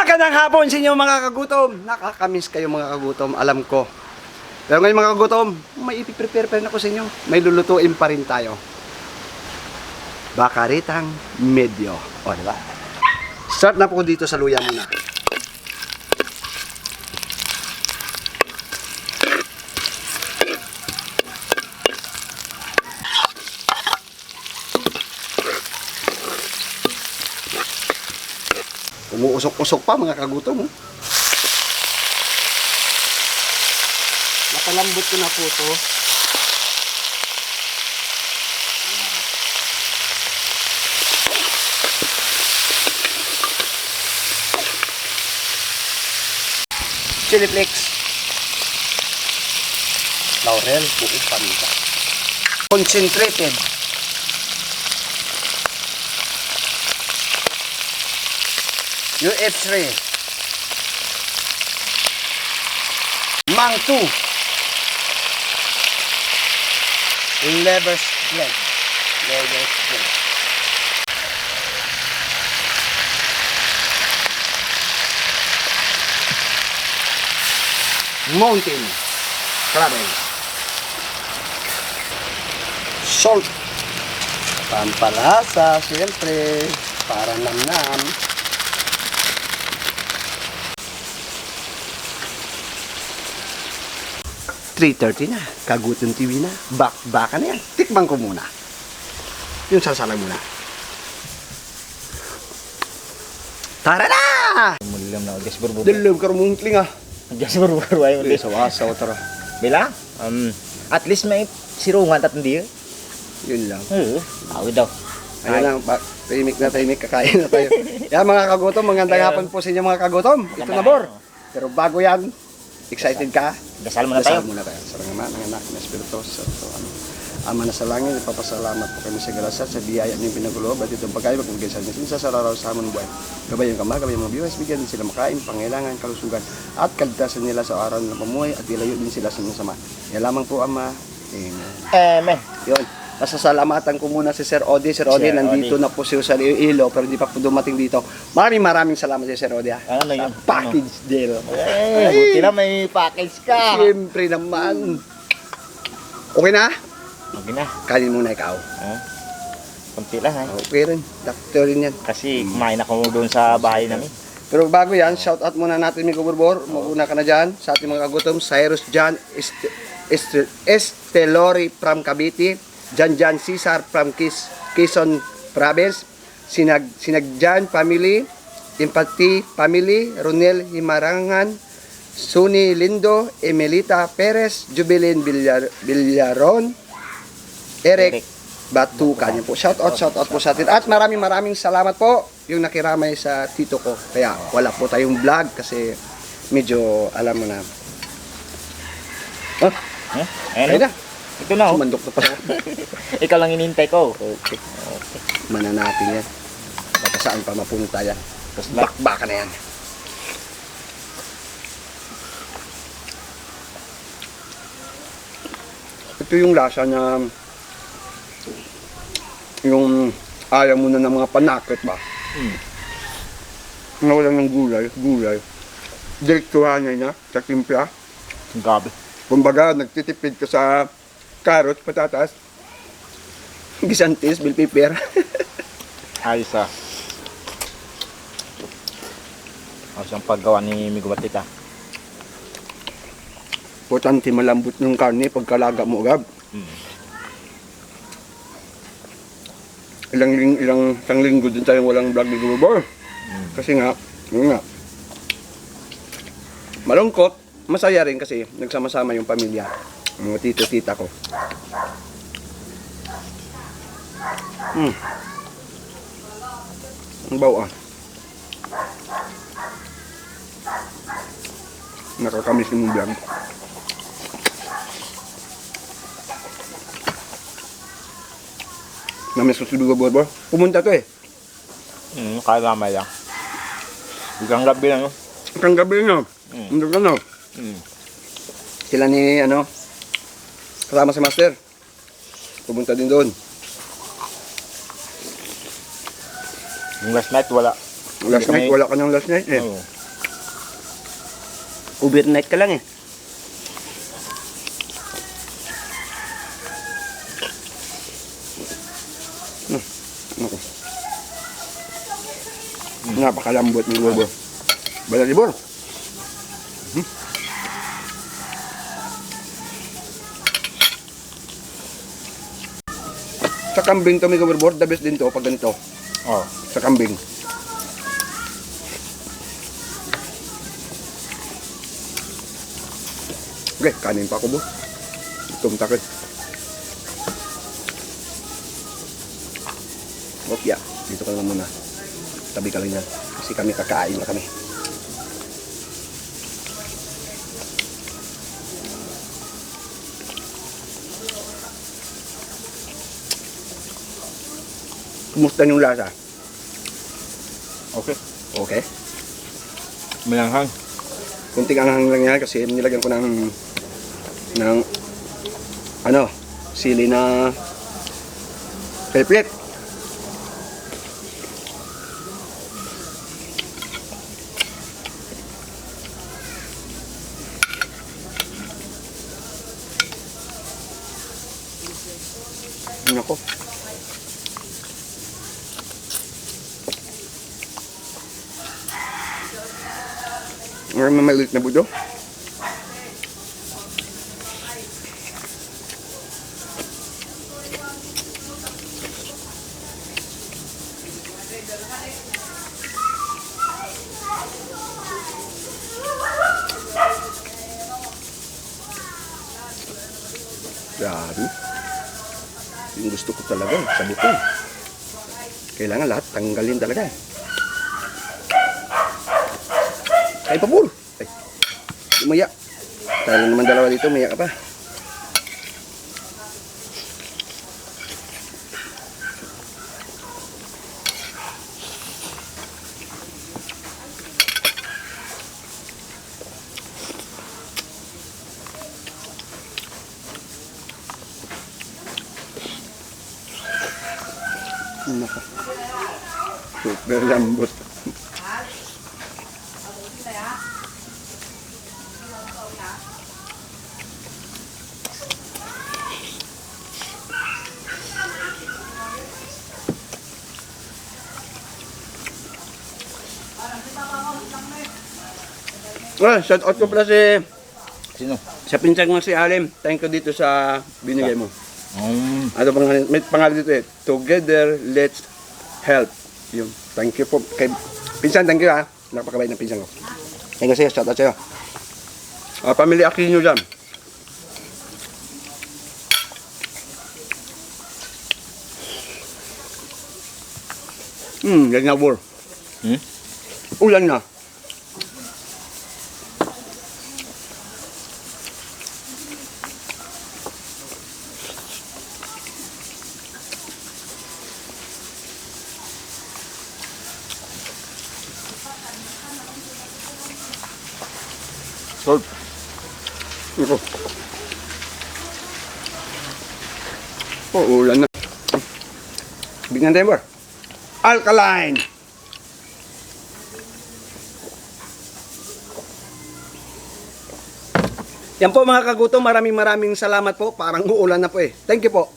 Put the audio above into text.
Magandang hapon sa inyo mga kagutom. Nakakamiss kayo mga kagutom, alam ko. Pero ngayon mga kagutom, may ipiprepare pa rin ako sa inyo. May lulutuin pa rin tayo. Bakaritang medyo. O, diba? Start na po dito sa luya muna. Umuusok-usok pa mga kagutom. Napalambot ko na po ito. Chili flakes. Laurel, buong paminta. Concentrated. UF3 Mang 2 Lever's Blend Mountain Crabbe Salt pampalasa siyempre para namnam. 3:30 na, Kagutom TV na, baka na yan. Tikman ko muna. Yung sasalang muna. Tara na! Mulam na gas berburu. Dalam karumuntling ah. Gas berburu ay ulit. Sawasaw tara. Bila? At least may sirungan at hindi. Yun lang. Awid daw. Ayun lang, tahimik na tahimik, kakain na tayo. Yan mga kagutom, magandang hapon po sa inyo mga kagutom. Ito na Bor. Pero bago yan, excited ka? Dasal muna tayo. Dasal muna tayo. Sa Ama, ng Anak, ng Espiritu Santo. Ama na sa langit, ipapasalamat po kami sa grasya, sa biyaya niyong pinaguloob, at itong pagkain, magpagay sa amin, sa sararaw sa amon buhay. Gabayan ka gabay mga viewers, bigyan din sila makain, pangailangan, kalusugan, at kaligtasan nila sa araw ng pamuhay, at ilayo din sila sa sama. Yan lamang po, Ama. Amen. Amen. Yun. Nasasalamatan ko muna si Sir Odi. Sir Odi, nandito na po siya sa Iloilo, pero hindi pa po dumating dito. Maraming salamat si Sir Odi. Ano yun? Package deal. Buti na may package ka. Siyempre naman. Okay na? Okay na. Kanin muna ikaw. Kunti lang ha. Okay rin. Doctor rin yan. Kasi kumain ako doon sa bahay namin. Pero bago yan, shout out muna natin Miko Borbor. Maguna ka na dyan sa ating mga kagutom. Cyrus John Estelori from Cavite. Jan Cesar from Quezon Province. Sinagjan family. Empathy family. Ronel Himarangan. Suni Lindo. Emelita Perez. Jubilin Villaron. Eric Batukan. Yan po. Shout out po sa atin. At maraming salamat po yung nakiramay sa tito ko. Kaya wala po tayong vlog kasi medyo alam mo na. Ayun na. Ito na. Sumandok na pala. Ikaw lang inintay ko. Okay. Mana natin yan. Baka saan pa mapunta yan. Tapos Baka na yan. Ito yung lasa na yung ayaw mo na ng mga panakit ba? Nawalan ng gulay. Direktuhan niya sa timpla. gabi. Kumbaga, nagtitipid ka sa carrots, patatas, gisantis, bell pepper. Ayos ah. Ayos ang paggawa ni Migo Batita. Importante malambot ng karne pagkalaga mo agad. Isang linggo din tayong walang vlog ni Gubor. Kasi nga, yun nga. Malungkot, masaya rin kasi nagsama-sama yung pamilya. Mga tito-tita ko. Ang bawa. Nakakamiss yung vlog. Namiss ko si Gubor. Pumunta to eh. Kaya mamaya lang. Hanggang gabi lang. Hanggang gabi na. Hanggang ano. Sila ni ano, kasama si Master. Pumunta din doon. Yung last night wala. Last night, wala ka ng last night eh. Oo. Overnight ka lang eh. Ako. Napakalambot ng gobo. Balalibor. Sa kambing to, may gobo, the best din to pag ganito. Oh. Sa kambing. Okay, kanin pa ako bo. Itong takot. Okay, dito ka lang muna. Tabi ka lang yan. Kasi kami kakain na kami. Kumusta yung lasa? Okay. Okay. Malanghang. Kunting anghang lang yan kasi nilagyan ko ng ano, sili na peplet. Nako. Meron mamalit na budo. Grabe. Yung gusto ko talaga, sa buto. Kailangan lahat tanggalin talaga. Ay, pabul! Ay, umaya. Tayo naman dalawa dito, umaya ka pa. Naka. Super lambot. Shout out ko pala Sino? sa pinsan mo si Alim. Thank you dito sa binigay mo. Ano pangalan? May pangalan dito eh. Together, let's help. Yung thank you po kay pinsan, thank you ha. Napakabait ng pinsan ko. Thank you sa'yo, shout out sa'yo. Family Aquino dyan. Yan na bor. Ulan na. Salt. Ito. Ulan na. Bigyan tayo bor. Alkaline. Yan po mga kagutom, maraming salamat po. Parang uulan na po eh. Thank you po.